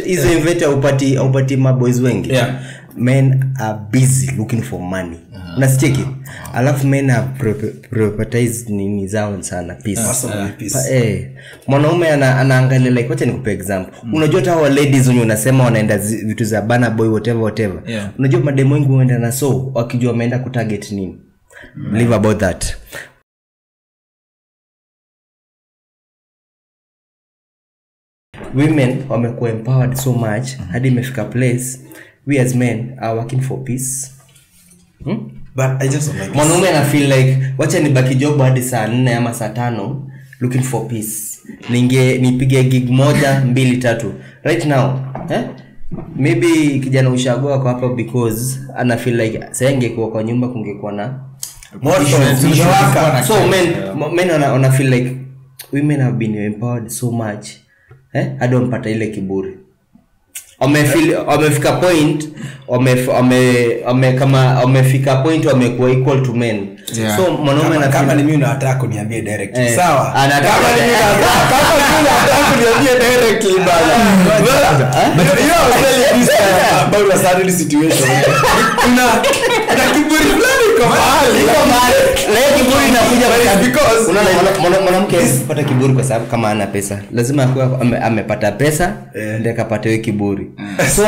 hizo invite upati maboys wengi. Men are busy looking for money. Unasicheki? Alafu men are prioritize nini zao sana, peace. Mwanaume anaangalia like, wacha nikupe example. Unajua hata wa ladies wenye unasema wanaenda vitu za bana boy whatever. Unajua mademo wengi huenda na so wakijua wameenda kutarget nini. Believe about that. Women wamekuwa empowered so much hadi imefika place we as men are working for peace. But I just don't like mwanaume ana feel like wacha nibaki job hadi saa 4 ama saa 5 looking for peace. Nipige gig 1 2 3 right now. Maybe kijana ushagoa kwa hapa because ana feel like sasa ingekuwa kwa nyumba kungekuwa na moto. So men ona feel like women have been empowered so much. Hadi mpata ile kiburi. Wamefika point kama wamefika point wamekuwa equal to men. So mwanaume na kama ni mimi nataka kuniambia direct. Sawa. Kama ni mimi nataka kuniambia directly bana. But you know tell this about a certain situation. Kuna kiburi fulani kwa mahali. Leo kiburi inakuja because mwanamke anapata kiburi kwa sababu kama ana pesa. Lazima akuwe amepata pesa ndio akapata hiyo kiburi. So